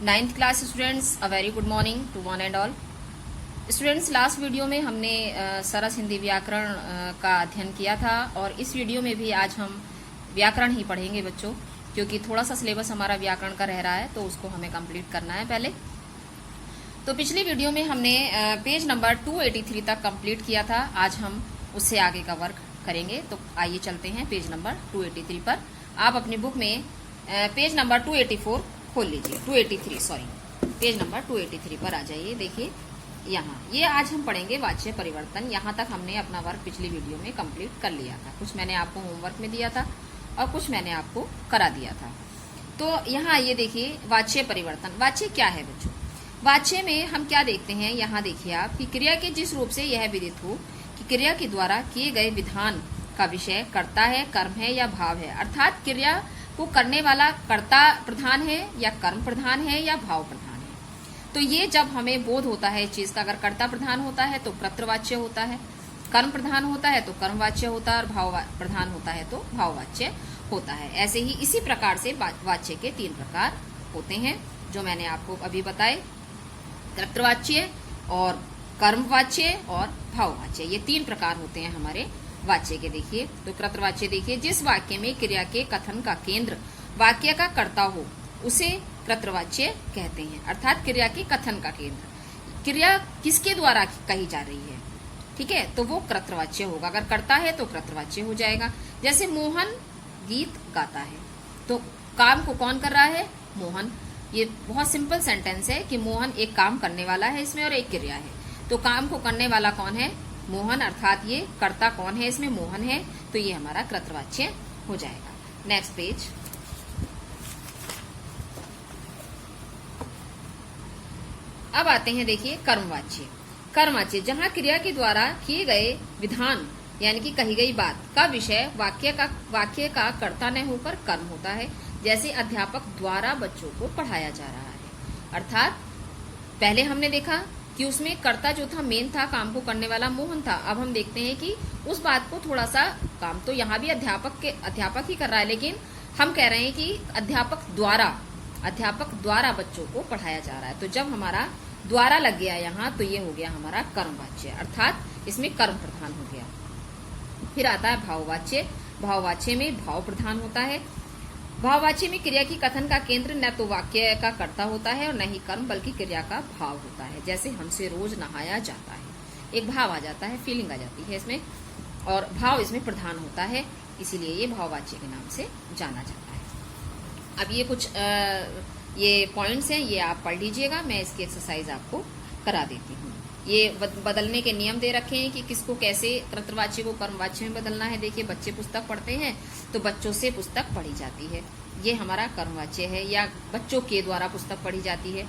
Ninth class students, a very good morning to one and all students. Last video में हमने सरस हिंदी व्याकरण का अध्ययन किया था और इस वीडियो में भी आज हम व्याकरण ही पढ़ेंगे बच्चों, क्योंकि थोड़ा सा सिलेबस हमारा व्याकरण का रह रहा है तो उसको हमें कंप्लीट करना है पहले। तो पिछली वीडियो में हमने पेज नंबर 283 तक कंप्लीट किया था। आज हम उससे आगे का वर्क करेंगे। तो आइए चलते हैं पेज नंबर 283 पर। आप अपनी बुक में पेज नंबर 284 खोल लीजिए। 283 सॉरी, पेज नंबर 283 पर आ जाइए। देखिए यहाँ ये आज हम पढ़ेंगे वाच्य परिवर्तन। यहाँ तक हमने अपना वर्क पिछली वीडियो में कंप्लीट कर लिया था। कुछ मैंने आपको होमवर्क में दिया था और कुछ मैंने आपको करा दिया था। तो यहाँ ये देखिए वाच्य परिवर्तन। वाच्य क्या है बच्चों? वाच्य में हम क्या देखते हैं, यहाँ देखिए आप कि क्रिया के जिस रूप से यह विदित हो कि क्रिया के द्वारा किए गए विधान का विषय कर्ता है, कर्म है या भाव है। अर्थात क्रिया को करने वाला कर्ता प्रधान है या कर्म प्रधान है या भाव प्रधान है। तो ये जब हमें बोध होता है इस चीज का, अगर कर्ता प्रधान होता है तो कर्तृवाच्य होता है, कर्म प्रधान होता है तो कर्मवाच्य होता है और भाव प्रधान होता है तो भाववाच्य होता है। ऐसे ही इसी प्रकार से वाच्य के 3 प्रकार होते हैं जो मैंने आपको अभी बताए, कर्तृवाच्य और कर्मवाच्य और भाववाच्य। ये 3 प्रकार होते हैं हमारे वाच्य के। देखिए तो कर्तृवाच्य देखिए, जिस वाक्य में क्रिया के कथन का केंद्र वाक्य का कर्ता हो उसे कर्तृवाच्य कहते हैं। अर्थात क्रिया के कथन का केंद्र, क्रिया किसके द्वारा कही जा रही है, ठीक है, तो वो कर्तृवाच्य होगा। अगर कर्ता है तो कर्तृवाच्य हो जाएगा। जैसे मोहन गीत गाता है, तो काम को कौन कर रहा है? मोहन। ये बहुत सिंपल सेंटेंस है कि मोहन एक काम करने वाला है इसमें और एक क्रिया है। तो काम को करने वाला कौन है? मोहन। अर्थात ये कर्ता कौन है इसमें? मोहन है। तो ये हमारा कर्तृवाच्य हो जाएगा। Next page. अब आते हैं देखिए कर्मवाच्य। कर्मवाच्य जहां क्रिया के द्वारा किए गए विधान यानी कि कही गई बात का विषय वाक्य का कर्ता न होकर कर्म होता है। जैसे अध्यापक द्वारा बच्चों को पढ़ाया जा रहा है। अर्थात पहले हमने देखा कि उसमें कर्ता जो था मेन था, काम को करने वाला मोहन था। अब हम देखते हैं कि उस बात को थोड़ा सा काम तो यहाँ भी अध्यापक ही कर रहा है, लेकिन हम कह रहे हैं कि अध्यापक द्वारा बच्चों को पढ़ाया जा रहा है। तो जब हमारा द्वारा लग गया यहाँ तो ये हो गया हमारा कर्मवाच्य, अर्थात इसमें कर्म प्रधान हो गया। फिर आता है भाववाच्य। भाववाच्य में भाव प्रधान होता है। भाववाच्य में क्रिया की कथन का केंद्र न तो वाक्य का कर्ता होता है और न ही कर्म, बल्कि क्रिया का भाव होता है। जैसे हमसे रोज नहाया जाता है, एक भाव आ जाता है, फीलिंग आ जाती है इसमें, और भाव इसमें प्रधान होता है, इसीलिए ये भाववाच्य के नाम से जाना जाता है। अब ये कुछ ये पॉइंट्स हैं, ये आप पढ़ लीजिएगा। मैं इसकी एक्सरसाइज आपको करा देती हूँ। ये बदलने के नियम दे रखे हैं कि किसको कैसे कर्तृवाच्य को कर्मवाच्य में बदलना है। देखिए बच्चे पुस्तक पढ़ते हैं तो बच्चों से पुस्तक पढ़ी जाती है, ये हमारा कर्मवाच्य है, या बच्चों के द्वारा पुस्तक पढ़ी जाती है।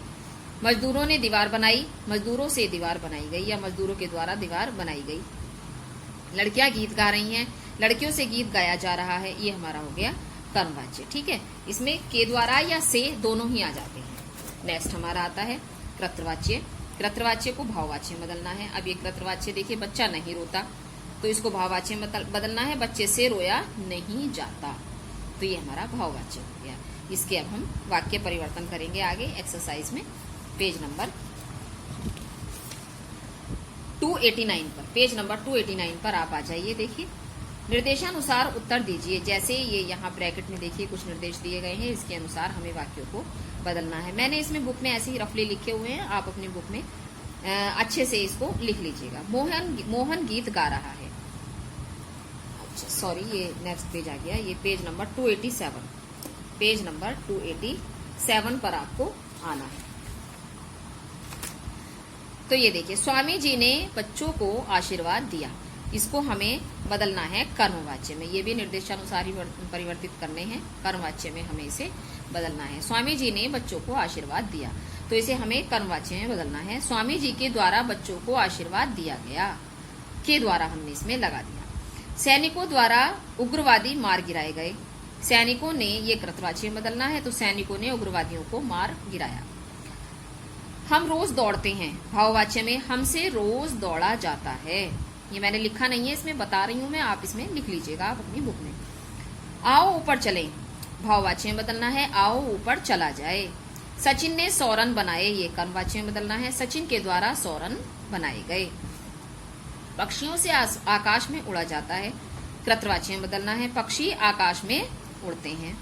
मजदूरों ने दीवार बनाई, मजदूरों से दीवार बनाई गई या मजदूरों के द्वारा दीवार बनाई गई। लड़कियां गीत गा रही हैं, लड़कियों से गीत गाया जा रहा है, ये हमारा हो गया कर्मवाच्य। ठीक है, इसमें के द्वारा या से दोनों ही आ जाते हैं। नेक्स्ट हमारा आता है कर्तृवाच्य। कर्तृवाच्य को भाववाच्य में बदलना है। अब ये कर्तृवाच्य देखिए, बच्चा नहीं रोता तो इसको भाववाच्य में बदलना है, बच्चे से रोया नहीं जाता, तो ये हमारा भाववाच्य हो गया। इसके अब हम वाक्य परिवर्तन करेंगे आगे एक्सरसाइज में। पेज नंबर 289 पर, पेज नंबर 289 पर आप आ जाइए। देखिए निर्देशानुसार उत्तर दीजिए। जैसे ये यहाँ ब्रैकेट में देखिए कुछ निर्देश दिए गए हैं, इसके अनुसार हमें वाक्यों को बदलना है। मैंने इसमें बुक में ऐसे ही रफली लिखे हुए हैं, आप अपनी बुक में अच्छे से इसको लिख लीजिएगा। मोहन गीत गा रहा है। अच्छा सॉरी, ये नेक्स्ट पेज आ गया, ये पेज नंबर 287। पेज नंबर 287 पर आपको आना है। तो ये देखिए, स्वामी जी ने बच्चों को आशीर्वाद दिया, इसको हमें बदलना है कर्मवाच्य में। ये भी निर्देशानुसार ही परिवर्तित करने हैं, कर्मवाच्य में हमें इसे बदलना है। स्वामी जी ने बच्चों को आशीर्वाद दिया, तो इसे हमें कर्मवाच्य में बदलना है। स्वामी जी के द्वारा बच्चों को आशीर्वाद दिया गया, के द्वारा हमने इसमें लगा दिया। सैनिकों द्वारा उग्रवादी मार गिराए गए, सैनिकों ने, ये कर्तृवाच्य में बदलना है, तो सैनिकों ने उग्रवादियों को मार गिराया। हम रोज दौड़ते हैं, भाववाच्य में हमसे रोज दौड़ा जाता है। ये मैंने लिखा नहीं है, इसमें बता रही हूं मैं, आप इसमें लिख लीजिएगा आप अपनी बुक में। आओ ऊपर चलें, भाववाच्य में बदलना है, आओ ऊपर चला जाए। सचिन ने 100 रन बनाए, ये कर्मवाच्य में बदलना है। सचिन के द्वारा 100 रन बनाए गए। पक्षियों से आकाश में उड़ा जाता है, कृतवाच्य में बदलना है। पक्षी आकाश में उड़ते हैं।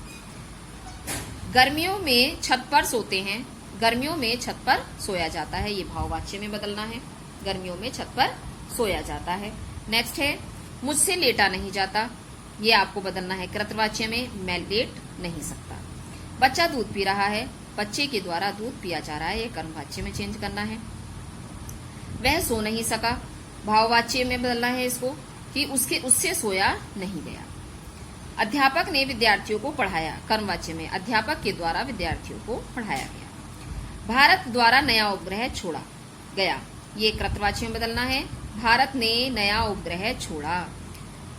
गर्मियों में छत पर सोते हैं, गर्मियों में छत पर सोया जाता है, ये भाववाच्य में बदलना है। गर्मियों में छत पर सोया जाता है। नेक्स्ट है मुझसे लेटा नहीं जाता, ये आपको बदलना है कृतवाच्य में, मैं लेट नहीं सकता। बच्चा दूध पी रहा है, बच्चे के द्वारा दूध पिया जा रहा है, ये कर्मवाच्य में चेंज करना है। वह सो नहीं सका, भाववाच्य में बदलना है इसको कि उससे सोया नहीं गया। अध्यापक ने विद्यार्थियों को पढ़ाया, कर्मवाच्य में अध्यापक के द्वारा विद्यार्थियों को पढ़ाया गया। भारत द्वारा नया उपग्रह छोड़ा गया, ये कृतवाच्य में बदलना है। भारत ने नया उपग्रह छोड़ा।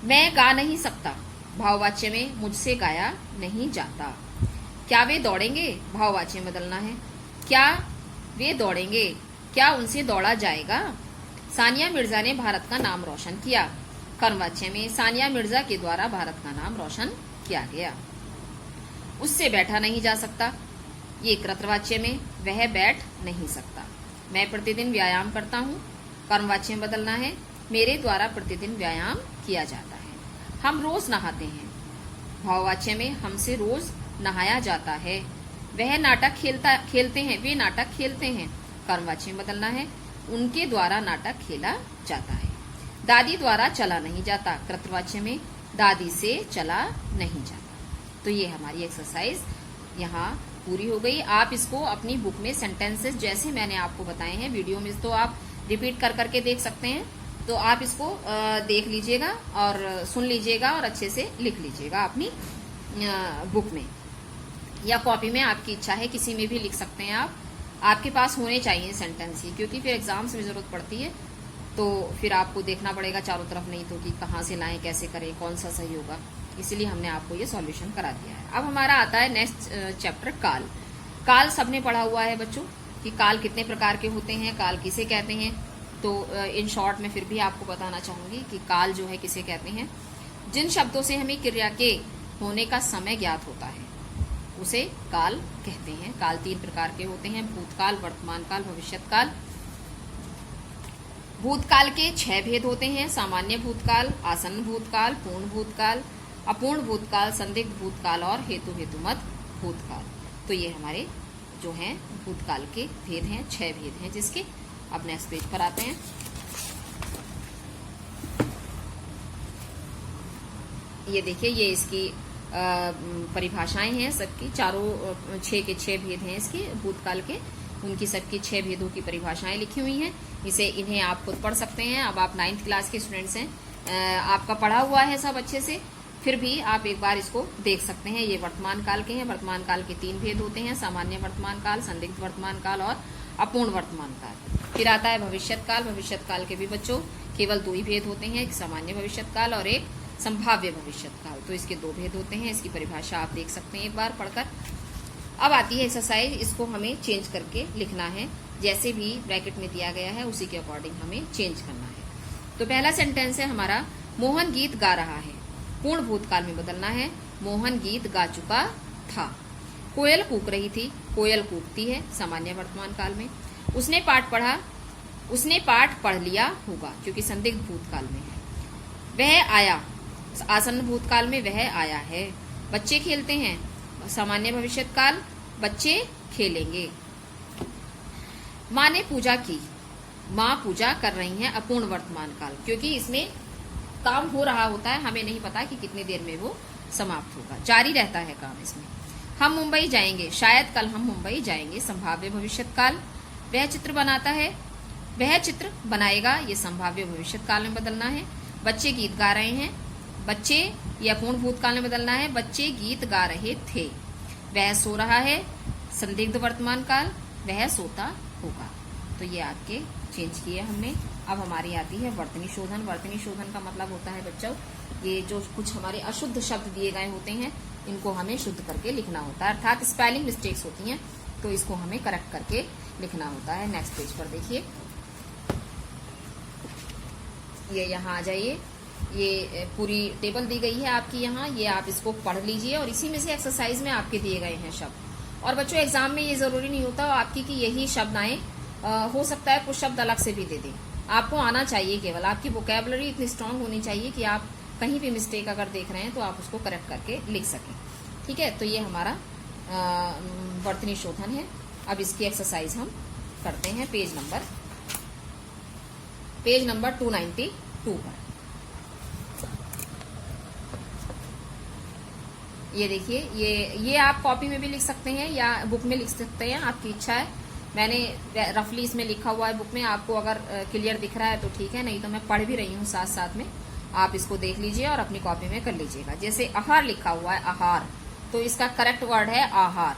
मैं गा नहीं सकता, भाववाच्य में मुझसे गाया नहीं जाता। क्या वे दौड़ेंगे, भाववाच्य में बदलना है। क्या वे दौड़ेंगे, क्या उनसे दौड़ा जाएगा। सानिया मिर्जा ने भारत का नाम रोशन किया, कर्मवाच्य में सानिया मिर्जा के द्वारा भारत का नाम रोशन किया गया। उससे बैठा नहीं जा सकता, ये कृतवाच्य में वह बैठ नहीं सकता। मैं प्रतिदिन व्यायाम करता हूँ, कर्मवाच्य में बदलना है मेरे द्वारा प्रतिदिन व्यायाम किया जाता है। हम रोज नहाते हैं, भाववाच्य में हमसे रोज नहाया जाता है। वह नाटक खेलते हैं, वे नाटक खेलते हैं, कर्मवाच्य में बदलना है उनके द्वारा नाटक खेला जाता है। दादी द्वारा चला नहीं जाता, कृतवाच्य में दादी से चला नहीं जाता। तो ये हमारी एक्सरसाइज यहाँ पूरी हो गई। आप इसको अपनी बुक में सेंटेंसेस जैसे मैंने आपको बताए हैं वीडियो में, तो आप रिपीट कर करके देख सकते हैं। तो आप इसको देख लीजिएगा और सुन लीजिएगा और अच्छे से लिख लीजिएगा अपनी बुक में या कॉपी में, आपकी इच्छा है किसी में भी लिख सकते हैं आप। आपके पास होने चाहिए सेंटेंस ही, क्योंकि फिर एग्जाम्स में जरूरत पड़ती है, तो फिर आपको देखना पड़ेगा चारों तरफ, नहीं तो कि कहाँ से लाएं, कैसे करें, कौन सा सही होगा। इसीलिए हमने आपको ये सॉल्यूशन करा दिया है। अब हमारा आता है नेक्स्ट चैप्टर काल। काल सबने पढ़ा हुआ है बच्चों कि काल कितने प्रकार के होते हैं, काल किसे कहते हैं। तो इन शॉर्ट में फिर भी आपको बताना चाहूंगी कि काल जो है किसे कहते हैं। जिन शब्दों से हमें क्रिया के होने का समय ज्ञात होता है उसे काल कहते हैं। काल 3 प्रकार के होते हैं, भूतकाल, वर्तमान काल, भविष्यत काल। भूतकाल के 6 भेद होते हैं, सामान्य भूतकाल, आसन्न भूतकाल, पूर्ण भूतकाल, अपूर्ण भूतकाल, संदिग्ध भूतकाल और हेतुमत भूतकाल। तो ये हमारे जो हैं भूतकाल के भेद हैं, 6 भेद हैं जिसके। अब नेक्स्ट पेज पर आते हैं। ये देखिए, ये इसकी परिभाषाएं हैं सबकी, चारों 6 के 6 भेद हैं इसके भूतकाल के, उनकी सबकी 6 भेदों की परिभाषाएं लिखी हुई हैं। इन्हें आप खुद पढ़ सकते हैं। अब आप 9th क्लास के स्टूडेंट्स हैं, आपका पढ़ा हुआ है सब अच्छे से, फिर भी आप एक बार इसको देख सकते हैं। ये वर्तमान काल के हैं। वर्तमान काल के 3 भेद होते हैं, सामान्य वर्तमान काल, संदिग्ध वर्तमान काल और अपूर्ण वर्तमान काल। फिर आता है भविष्यत काल। भविष्यत काल के भी बच्चों केवल 2 ही भेद होते हैं, एक सामान्य भविष्यत काल और एक संभाव्य भविष्यत काल। तो इसके 2 भेद होते हैं। इसकी परिभाषा आप देख सकते हैं एक बार पढ़कर। अब आती है एक्सरसाइज, इसको हमें चेंज करके लिखना है, जैसे भी ब्रैकेट में दिया गया है उसी के अकॉर्डिंग हमें चेंज करना है। तो पहला सेंटेंस है हमारा, मोहन गीत गा रहा है, पूर्ण भूतकाल में बदलना है, मोहन गीत गा चुका था। कोयल कूक रही थी, कोयल कूकती है, सामान्य वर्तमान काल में। उसने पाठ पढ़ा, उसने पाठ पढ़ लिया होगा, क्योंकि संदिग्ध भूतकाल में है। वह आया, आसन्न भूतकाल में वह आया है। बच्चे खेलते हैं, सामान्य भविष्यत काल, बच्चे खेलेंगे। माँ ने पूजा की, माँ पूजा कर रही हैं, अपूर्ण वर्तमान काल, क्योंकि इसमें काम हो रहा होता है, हमें नहीं पता कि कितनी देर में वो समाप्त होगा, जारी रहता है काम इसमें। हम मुंबई जाएंगे, शायद कल हम मुंबई जाएंगे, संभाव्य भविष्यत काल। वह चित्र बनाता है, वह चित्र बनाएगा, ये संभाव्य भविष्यत काल में बदलना है। बच्चे गीत गा रहे हैं, बच्चे या पूर्ण भूतकाल में बदलना है, बच्चे गीत गा रहे थे। वह सो रहा है, संदिग्ध वर्तमान काल, वह सोता होगा। तो ये आपके चेंज किए हमने। अब हमारी आती है वर्तनी शोधन। वर्तनी शोधन का मतलब होता है बच्चों, ये जो कुछ हमारे अशुद्ध शब्द दिए गए होते हैं इनको हमें शुद्ध करके लिखना होता है, अर्थात स्पेलिंग मिस्टेक्स होती हैं तो इसको हमें करेक्ट करके लिखना होता है। नेक्स्ट पेज पर देखिए, ये यहाँ आ जाइए, ये पूरी टेबल दी गई है आपकी यहाँ, ये आप इसको पढ़ लीजिए और इसी में से एक्सरसाइज में आपके दिए गए हैं शब्द, और बच्चों एग्जाम में ये जरूरी नहीं होता आपकी कि यही शब्द आए, हो सकता है कुछ शब्द अलग से भी दे दें। आपको आना चाहिए, केवल आपकी वोकैबुलरी इतनी स्ट्रांग होनी चाहिए कि आप कहीं भी मिस्टेक अगर देख रहे हैं तो आप उसको करेक्ट करके लिख सकें। ठीक है, तो ये हमारा वर्तनी शोधन है। अब इसकी एक्सरसाइज हम करते हैं पेज नंबर 292 पर। ये देखिए, ये आप कॉपी में भी लिख सकते हैं या बुक में लिख सकते हैं, आपकी इच्छा है। मैंने रफली इसमें लिखा हुआ है बुक में, आपको अगर क्लियर दिख रहा है तो ठीक है, नहीं तो मैं पढ़ भी रही हूँ साथ साथ में, आप इसको देख लीजिए और अपनी कॉपी में कर लीजिएगा। जैसे आहार लिखा हुआ है, आहार, तो इसका करेक्ट वर्ड है आहार।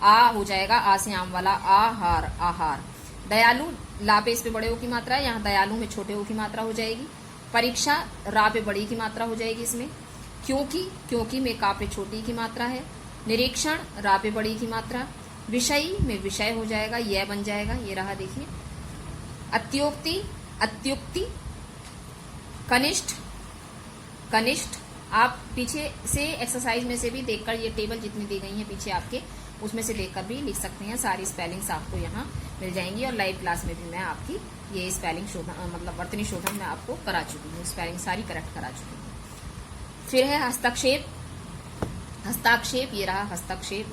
आ हो जाएगा आ से आम वाला, आहार, आहार। दयालु, ला पे इस पे बड़े ओ की मात्रा है, यहाँ दयालु में छोटे ओ की मात्रा हो जाएगी। परीक्षा, रा पे बड़ी की मात्रा हो जाएगी इसमें। क्योंकि में का पे छोटी की मात्रा है। निरीक्षण, रा पे बड़ी की मात्रा। विषयी में विषय हो जाएगा, यह बन जाएगा, ये रहा देखिए। अत्युक्ति, कनिष्ठ, आप पीछे से एक्सरसाइज में से भी देखकर, ये टेबल जितनी दी गई है पीछे आपके, उसमें से देखकर भी लिख सकते हैं। सारी स्पेलिंग्स आपको यहाँ मिल जाएंगी और लाइव क्लास में भी मैं आपकी ये स्पेलिंग शोधन, मतलब वर्तनी शोधन मैं आपको करा चुकी हूँ, स्पेलिंग सारी करेक्ट करा चुकी हूँ। फिर है हस्ताक्षेप, ये रहा हस्ताक्षेप।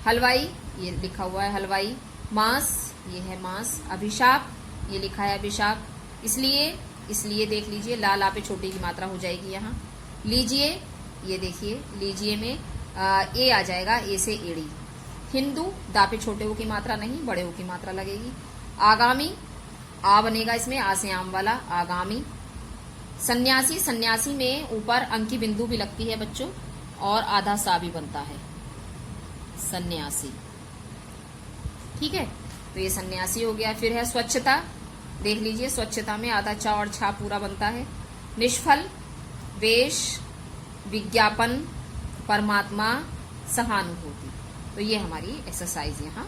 हलवाई, ये लिखा हुआ है हलवाई। मांस, ये है मांस। अभिशाप, ये लिखा है अभिशाप। इसलिए देख लीजिए, ला पे छोटी की मात्रा हो जाएगी यहाँ। लीजिए, ये देखिए, लीजिए में ए आ जाएगा, ए से एड़ी। हिंदू, दा पे छोटे ओ की मात्रा नहीं, बड़े ओ की मात्रा लगेगी। आगामी, आ बनेगा इसमें, आ से आम वाला, आगामी। सन्यासी में ऊपर अंक की बिंदु भी लगती है बच्चों, और आधा सा भी बनता है, सन्यासी। ठीक है, तो ये सन्यासी हो गया। फिर है स्वच्छता, देख लीजिए, स्वच्छता में आधा चा और छा पूरा बनता है। निष्फल, वेश, विज्ञापन, परमात्मा, सहानुभूति। तो ये हमारी एक्सरसाइज यहाँ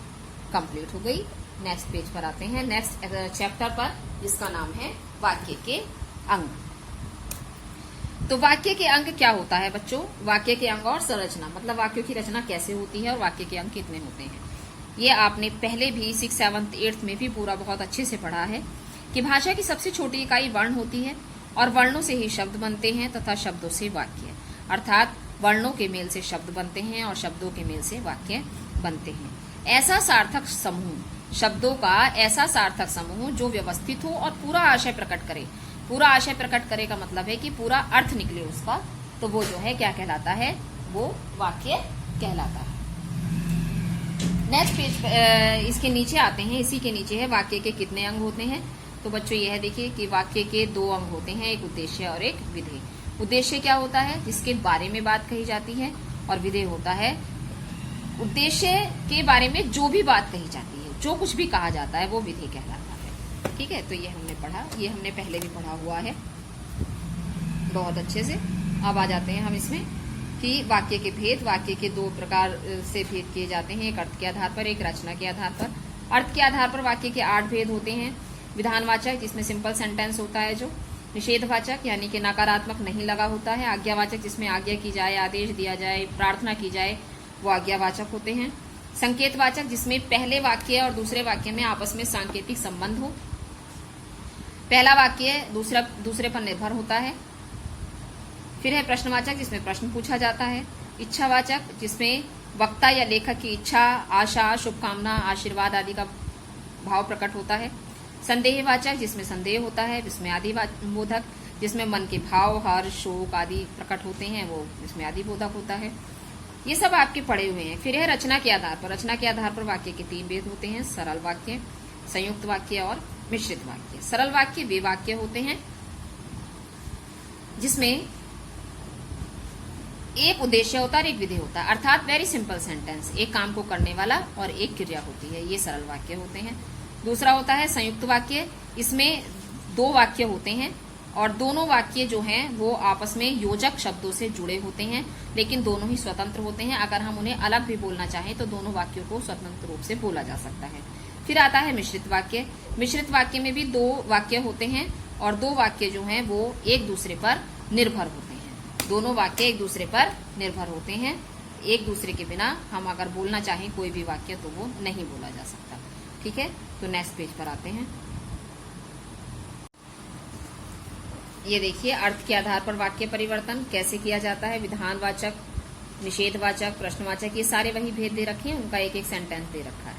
कंप्लीट हो गई। नेक्स्ट पेज पर आते हैं, नेक्स्ट चैप्टर पर, जिसका नाम है वाक्य के अंग। तो वाक्य के अंग क्या होता है बच्चों? वाक्य के अंग और संरचना, मतलब वाक्यों की रचना कैसे होती है और वाक्य के अंग कितने होते हैं, ये आपने पहले भी 6th, 7th, 8th में भी पूरा बहुत अच्छे से पढ़ा है कि भाषा की सबसे छोटी इकाई वर्ण होती है और वर्णों से ही शब्द बनते हैं तथा शब्दों से वाक्य, अर्थात वर्णों के मेल से शब्द बनते हैं और शब्दों के मेल से वाक्य बनते हैं। ऐसा सार्थक समूह, शब्दों का ऐसा सार्थक समूह जो व्यवस्थित हो और पूरा आशय प्रकट करे। पूरा आशय प्रकट करे का मतलब है कि पूरा अर्थ निकले उसका, तो वो जो है क्या कहलाता है, वो वाक्य कहलाता है। नेक्स्ट पेज, इसके नीचे आते हैं, इसी के नीचे है वाक्य के कितने अंग होते हैं। तो बच्चों यह देखिए कि वाक्य के 2 अंग होते हैं, एक उद्देश्य और एक विधेय। उद्देश्य क्या होता है? जिसके बारे में बात कही जाती है, और विधेय होता है उद्देश्य के बारे में जो भी बात कही जाती है, जो कुछ भी कहा जाता है वो विधेय कहलाता है। ठीक है, तो ये हमने पढ़ा, ये हमने पहले भी पढ़ा हुआ है बहुत अच्छे से। अब आ जाते हैं हम इसमें कि वाक्य के भेद। वाक्य के 2 प्रकार से भेद किए जाते हैं, एक अर्थ के आधार पर, एक रचना के आधार पर। अर्थ के आधार पर वाक्य के 8 भेद होते हैं। विधानवाचक, जिसमें सिंपल सेंटेंस होता है जो। निषेधवाचक, यानी कि नकारात्मक नहीं लगा होता है। आज्ञावाचक, जिसमें आज्ञा की जाए, आदेश दिया जाए, प्रार्थना की जाए, वो आज्ञावाचक होते हैं। संकेतवाचक, जिसमें पहले वाक्य और दूसरे वाक्य में आपस में सांकेतिक संबंध हो। पहला वाक्य दूसरे पर निर्भर होता है। फिर है प्रश्नवाचक, जिसमें प्रश्न पूछा जाता है। इच्छावाचक, जिसमें वक्ता या लेखक की इच्छा, आशा, शुभकामना, आशीर्वाद आदि का भाव प्रकट होता है। संदेहवाचक, जिसमें संदेह होता है। विस्मयादिबोधक, जिसमें मन के भाव, हर्ष, शोक आदि प्रकट होते हैं, वो विस्मयादिबोधक होता है। ये सब आपके पढ़े हुए हैं। फिर है रचना के आधार पर। रचना के आधार पर वाक्य के 3 भेद होते हैं, सरल वाक्य, संयुक्त वाक्य और मिश्रित वाक्य। सरल वाक्य वे वाक्य होते हैं जिसमें एक उद्देश्य होता है और एक विधेय होता है, अर्थात वेरी सिंपल सेंटेंस, एक काम को करने वाला और एक क्रिया होती है, ये सरल वाक्य होते हैं। दूसरा होता है संयुक्त वाक्य, इसमें 2 वाक्य होते हैं और दोनों वाक्य जो हैं वो आपस में योजक शब्दों से जुड़े होते हैं, लेकिन दोनों ही स्वतंत्र होते हैं। अगर हम उन्हें अलग भी बोलना चाहें तो दोनों वाक्यों को स्वतंत्र रूप से बोला जा सकता है। फिर आता है मिश्रित वाक्य। मिश्रित वाक्य में भी 2 वाक्य होते हैं और 2 वाक्य जो हैं वो एक दूसरे पर निर्भर होते हैं। दोनों वाक्य एक दूसरे पर निर्भर होते हैं। एक दूसरे के बिना हम अगर बोलना चाहें कोई भी वाक्य तो वो नहीं बोला जा सकता। ठीक है, तो नेक्स्ट पेज पर आते हैं। ये देखिए, अर्थ के आधार पर वाक्य परिवर्तन कैसे किया जाता है। विधानवाचक, निषेधवाचक, प्रश्नवाचक, ये सारे वही भेद दे रखे हैं, उनका एक एक सेंटेंस दे रखा है,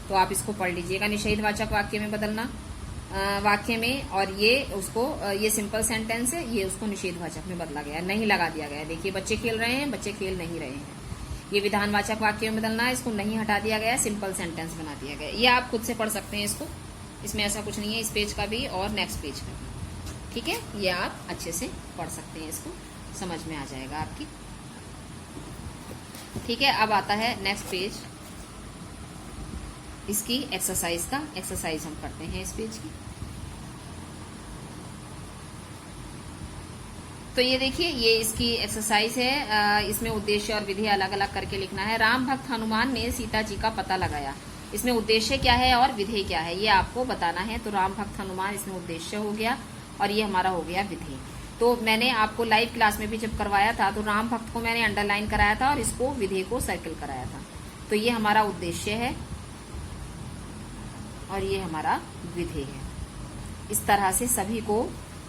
तो आप इसको पढ़ लीजिएगा। निषेधवाचक वाक्य में बदलना वाक्य में, और ये उसको ये सिंपल सेंटेंस है, ये उसको निषेधवाचक में बदला गया, नहीं लगा दिया गया। देखिए, बच्चे खेल रहे हैं, बच्चे खेल नहीं रहे हैं। ये विधानवाचक वाक्य में बदलना है, इसको नहीं हटा दिया गया, सिंपल सेंटेंस बना दिया गया। ये आप खुद से पढ़ सकते हैं इसको, इसमें ऐसा कुछ नहीं है, इस पेज का भी और नेक्स्ट पेज का भी। ठीक है, ये आप अच्छे से पढ़ सकते हैं, इसको समझ में आ जाएगा आपकी। ठीक है, अब आता है नेक्स्ट पेज, इसकी एक्सरसाइज का। एक्सरसाइज हम करते हैं इस पेज की। तो ये देखिए, ये इसकी एक्सरसाइज है। इसमें उद्देश्य और विधि अलग अलग करके लिखना है। राम भक्त हनुमान ने सीता जी का पता लगाया। इसमें उद्देश्य क्या है और विधि क्या है, ये आपको बताना है। तो राम भक्त हनुमान इसमें उद्देश्य हो गया, और ये हमारा हो गया विधि। तो मैंने आपको लाइव क्लास में भी जब करवाया था, तो राम भक्त को मैंने अंडरलाइन कराया था और इसको विधि को सर्किल कराया था। तो ये हमारा उद्देश्य है और ये हमारा विधि है। इस तरह से सभी को,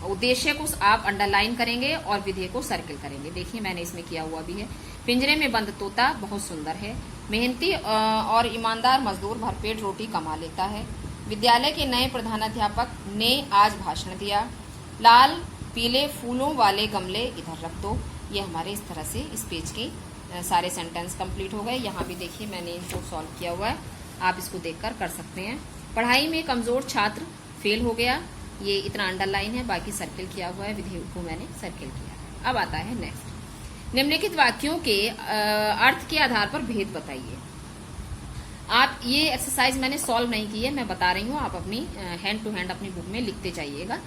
उद्देश्य को आप अंडरलाइन करेंगे और विधि को सर्किल करेंगे। देखिए, मैंने इसमें किया हुआ भी है। पिंजरे में बंद तोता बहुत सुंदर है। मेहनती और ईमानदार मजदूर भरपेट रोटी कमा लेता है। विद्यालय के नए प्रधानाध्यापक ने आज भाषण दिया। लाल पीले फूलों वाले गमले इधर रख दो। ये हमारे इस तरह से इस पेज के सारे सेंटेंस कंप्लीट हो गए। यहाँ भी देखिए, मैंने इनको सॉल्व किया हुआ है, आप इसको देखकर कर सकते हैं। पढ़ाई में कमजोर छात्र फेल हो गया। ये इतना अंडरलाइन है, बाकी सर्किल किया हुआ है, विधि को मैंने सर्किल किया है। अब आता है नेक्स्ट। निम्नलिखित वाक्यों के अर्थ के आधार पर भेद बताइए। आप ये एक्सरसाइज मैंने सॉल्व नहीं की है, मैं बता रही हूँ, आप अपनी हैंड टू हैंड अपनी बुक में लिखते जाइएगा।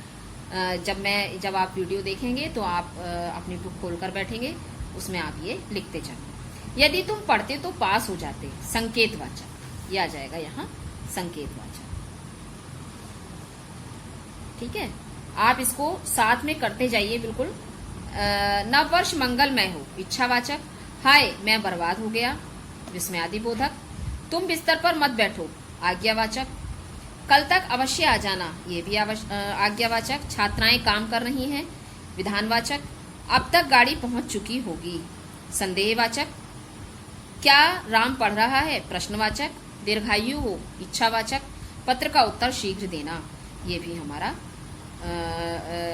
जब आप वीडियो देखेंगे तो आप अपनी बुक खोलकर बैठेंगे, उसमें आप ये लिखते जाएंगे। यदि तुम पढ़ते तो पास हो जाते, संकेतवाचक, ये आ जाएगा यहाँ संकेतवाचक। ठीक है, आप इसको साथ में करते जाइए बिल्कुल। नववर्ष मंगलमय हो, इच्छावाचक। हाय मैं बर्बाद हो गया, विस्मयादिबोधक। तुम बिस्तर पर मत बैठो, आज्ञावाचक। कल तक अवश्य आ जाना, ये भी आज्ञावाचक। छात्राएं काम कर रही हैं, विधानवाचक। अब तक गाड़ी पहुंच चुकी होगी, संदेहवाचक। क्या राम पढ़ रहा है, प्रश्नवाचक। दीर्घायु हो, इच्छावाचक। पत्र का उत्तर शीघ्र देना, ये भी हमारा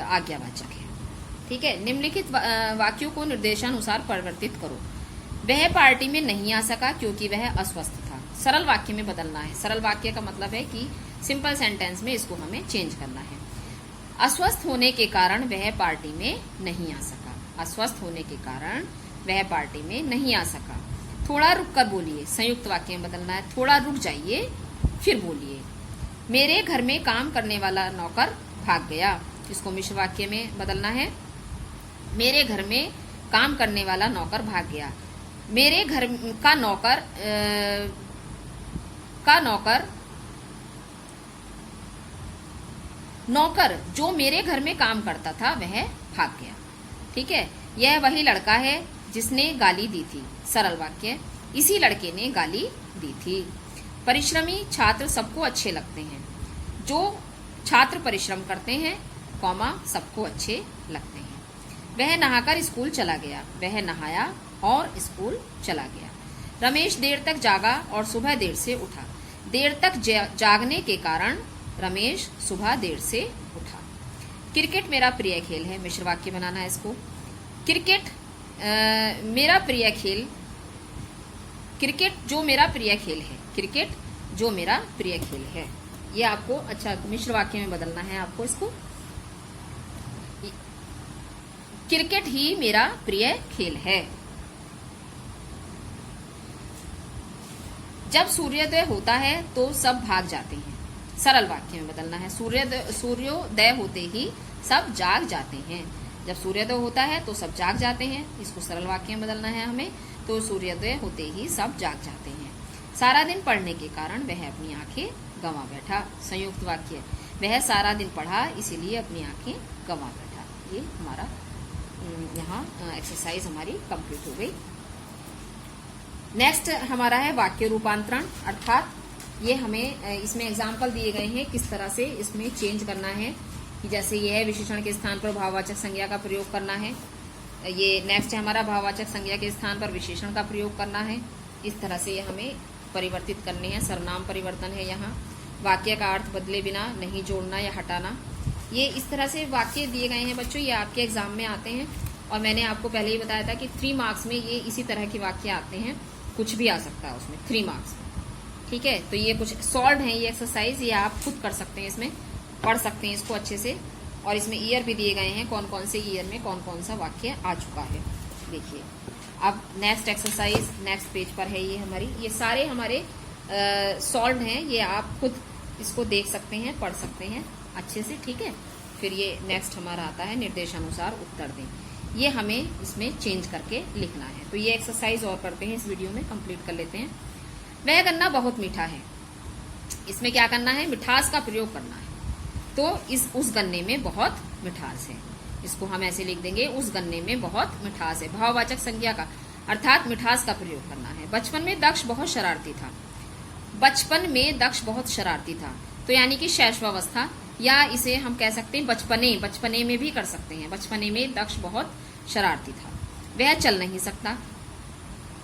आज्ञावाचक है। ठीक है, निम्नलिखित वाक्यों को निर्देशानुसार परिवर्तित करो। वह पार्टी में नहीं आ सका क्योंकि वह अस्वस्थ था। सरल वाक्य में बदलना है। सरल वाक्य का मतलब है कि सिंपल सेंटेंस में इसको हमें चेंज करना है। अस्वस्थ होने के कारण वह पार्टी में नहीं आ सका। अस्वस्थ होने के कारण वह पार्टी में नहीं आ सका। थोड़ा रुक कर बोलिए, संयुक्त वाक्य में बदलना है। थोड़ा रुक जाइए फिर बोलिए। मेरे घर में काम करने वाला नौकर भाग गया, इसको मिश्र वाक्य में बदलना है। मेरे घर में काम करने वाला नौकर भाग गया। मेरे घर का नौकर जो मेरे घर में काम करता था वह भाग गया। ठीक है, यह वही लड़का है जिसने गाली दी थी। सरल वाक्य, इसी लड़के ने गाली दी थी। परिश्रमी छात्र सबको अच्छे लगते हैं। जो छात्र परिश्रम करते हैं, कॉमा, सबको अच्छे लगते हैं। वह नहाकर स्कूल चला गया। वह नहाया और स्कूल चला गया। रमेश देर तक जागा और सुबह देर से उठा। देर तक जागने के कारण रमेश सुबह देर से उठा। क्रिकेट मेरा प्रिय खेल है, मिश्र वाक्य बनाना है इसको। क्रिकेट मेरा प्रिय खेल, क्रिकेट जो मेरा प्रिय खेल है, क्रिकेट जो मेरा प्रिय खेल है। ये आपको अच्छा मिश्र वाक्य में बदलना है आपको इसको। क्रिकेट ही मेरा प्रिय खेल है। जब सूर्योदय होता है तो सब भाग जाते हैं। सरल वाक्य में बदलना है। सूर्योदय होते ही सब जाग जाते हैं। जब सूर्योदय होता है तो सब जाग जाते हैं, इसको सरल वाक्य में बदलना है हमें। तो सूर्योदय होते ही सब जाग जाते हैं। सारा दिन पढ़ने के कारण वह अपनी आंखें गंवा बैठा। संयुक्त वाक्य, वह सारा दिन पढ़ा इसीलिए अपनी आंखें गंवा बैठा। ये हमारा यहाँ एक्सरसाइज हमारी कंप्लीट हो गई। नेक्स्ट हमारा है वाक्य रूपांतरण, अर्थात ये हमें इसमें एग्जाम्पल दिए गए हैं किस तरह से इसमें चेंज करना है, कि जैसे ये है विशेषण के स्थान पर भाववाचक संज्ञा का प्रयोग करना है। ये नेक्स्ट है हमारा भाववाचक संज्ञा के स्थान पर विशेषण का प्रयोग करना है। इस तरह से ये हमें परिवर्तित करने हैं। सर्वनाम परिवर्तन है यहाँ। वाक्य का अर्थ बदले बिना नहीं जोड़ना या हटाना। ये इस तरह से वाक्य दिए गए हैं बच्चों, ये आपके एग्जाम में आते हैं। और मैंने आपको पहले ही बताया था कि 3 मार्क्स में ये इसी तरह के वाक्य आते हैं, कुछ भी आ सकता है उसमें 3 मार्क्स में। ठीक है, तो ये कुछ सॉल्व है ये एक्सरसाइज, ये आप खुद कर सकते हैं, इसमें पढ़ सकते हैं इसको अच्छे से। और इसमें ईयर भी दिए गए हैं, कौन कौन से ईयर में कौन कौन सा वाक्य आ चुका है। देखिए अब नेक्स्ट एक्सरसाइज नेक्स्ट पेज पर है ये हमारी, ये सारे हमारे सॉल्व हैं, ये आप खुद इसको देख सकते हैं, पढ़ सकते हैं अच्छे से। ठीक है, फिर ये नेक्स्ट हमारा आता है निर्देशानुसार उत्तर दें। ये हमें इसमें चेंज करके लिखना है। तो ये एक्सरसाइज और करते हैं, इस वीडियो में कंप्लीट कर लेते हैं। वह गन्ना बहुत मीठा है, इसमें क्या करना है, मिठास का प्रयोग करना है। तो उस गन्ने में बहुत मिठास है, इसको हम ऐसे लिख देंगे, उस गन्ने में बहुत मिठास है। भाववाचक संज्ञा का अर्थात मिठास का प्रयोग करना है। बचपन में दक्ष बहुत शरारती था, बचपन में दक्ष बहुत शरारती था, तो यानी कि शैशवावस्था, या इसे हम कह सकते हैं बचपने में भी कर सकते हैं। बचपने में दक्ष बहुत शरारती था। वह चल नहीं सकता,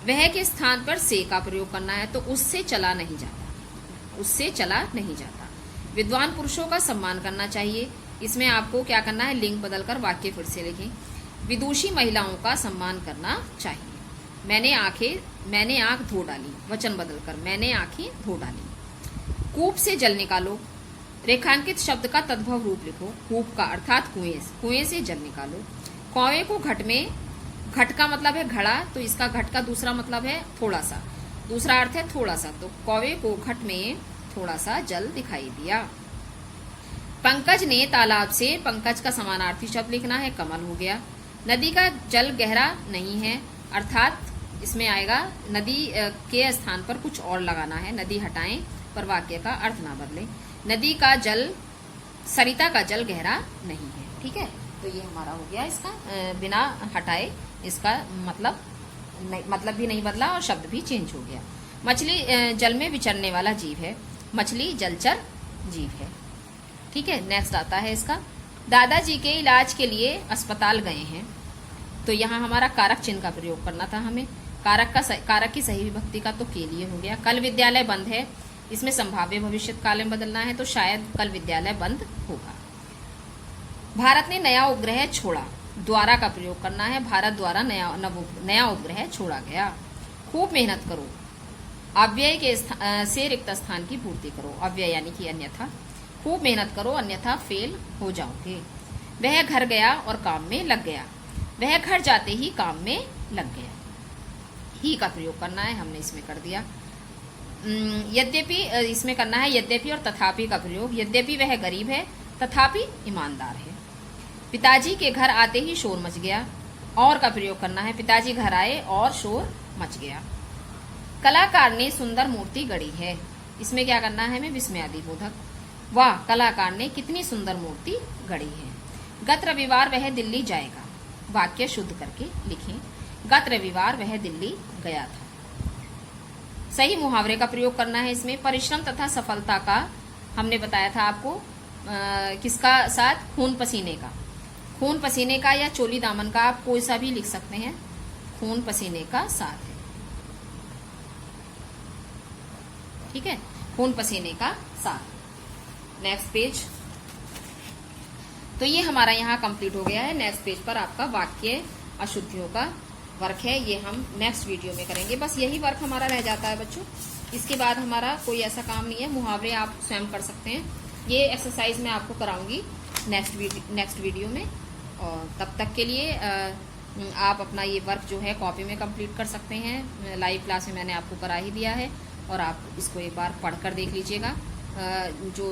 वह के स्थान पर से का प्रयोग करना है, तो उससे चला नहीं जाता, उससे चला नहीं जाता। विद्वान पुरुषों का सम्मान करना चाहिए, इसमें आपको क्या करना है, लिंग बदलकर वाक्य फिर से लिखें। विदुषी महिलाओं का सम्मान करना चाहिए। मैंने आंख धो डाली, वचन बदलकर मैंने आंखें धो डाली। कूप से जल निकालो, रेखांकित शब्द का तद्भव रूप लिखो। कूप का अर्थात कुएं से जल निकालो। कौवे को घट में, घट का मतलब है घड़ा, तो इसका घट का दूसरा मतलब है थोड़ा सा, दूसरा अर्थ है थोड़ा सा, तो कौवे को घट में थोड़ा सा जल दिखाई दिया। पंकज ने तालाब से, पंकज का समानार्थी शब्द लिखना है, कमल हो गया। नदी का जल गहरा नहीं है, अर्थात इसमें आएगा नदी के स्थान पर कुछ और लगाना है। नदी हटाएं पर वाक्य का अर्थ ना बदले। नदी का जल, सरिता का जल गहरा नहीं है। ठीक है, तो ये हमारा हो गया, इसका बिना हटाए इसका मतलब भी नहीं बदला और शब्द भी चेंज हो गया। मछली जल में विचरने वाला जीव है, मछली जलचर जीव है। ठीक है, नेक्स्ट आता है इसका, दादाजी के इलाज के लिए अस्पताल गए हैं, तो यहाँ हमारा कारक चिन्ह का प्रयोग करना था हमें। कारक की सही विभक्ति का तो के लिए हो गया। कल विद्यालय बंद है, इसमें संभाव्य भविष्य काल में बदलना है, तो शायद कल विद्यालय बंद होगा। भारत ने नया उपग्रह छोड़ा, द्वारा का प्रयोग करना है। भारत द्वारा नया उपग्रह छोड़ा गया। खूब मेहनत करो, अव्यय के से रिक्त स्थान की पूर्ति करो। अव्यय यानी कि अन्यथा। खूब मेहनत करो अन्यथा फेल हो जाओगे। वह घर गया और काम में लग गया, वह घर जाते ही काम में लग गया। ही का प्रयोग करना है, हमने इसमें कर दिया। यद्यपि इसमें करना है यद्यपि और तथापि का प्रयोग। यद्यपि वह गरीब है, तथापि ईमानदार है। पिताजी के घर आते ही शोर मच गया, और का प्रयोग करना है। पिताजी घर आए और शोर मच गया। कलाकार ने सुंदर मूर्ति गढ़ी है, इसमें क्या करना है हमें, विस्मयादि बोधक। वाह, कलाकार ने कितनी सुंदर मूर्ति गढ़ी है। गत रविवार वह दिल्ली जाएगा, वाक्य शुद्ध करके लिखें। गत रविवार वह दिल्ली गया था। सही मुहावरे का प्रयोग करना है इसमें। परिश्रम तथा सफलता का हमने बताया था आपको, किसका साथ, खून पसीने का। खून पसीने का या चोली दामन का, आप कोई सा भी लिख सकते हैं, खून पसीने का साथ है। ठीक है, खून पसीने का साथ। नेक्स्ट पेज, तो ये हमारा यहाँ कंप्लीट हो गया है। नेक्स्ट पेज पर आपका वाक्य अशुद्धियों का वर्क है, ये हम नेक्स्ट वीडियो में करेंगे। बस यही वर्क हमारा रह जाता है बच्चों, इसके बाद हमारा कोई ऐसा काम नहीं है। मुहावरे आप स्वयं कर सकते हैं, ये एक्सरसाइज मैं आपको कराऊंगी नेक्स्ट वीडियो में। और तब तक के लिए आप अपना ये वर्क जो है कॉपी में कंप्लीट कर सकते हैं। लाइव क्लास में मैंने आपको करा ही दिया है, और आप इसको एक बार पढ़कर देख लीजिएगा। जो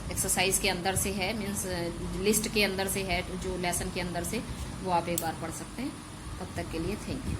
एक्सरसाइज के अंदर से है, मीन्स लिस्ट के अंदर से है, जो लेसन के अंदर से, वो आप एक बार पढ़ सकते हैं। तब तक के लिए थैंक यू।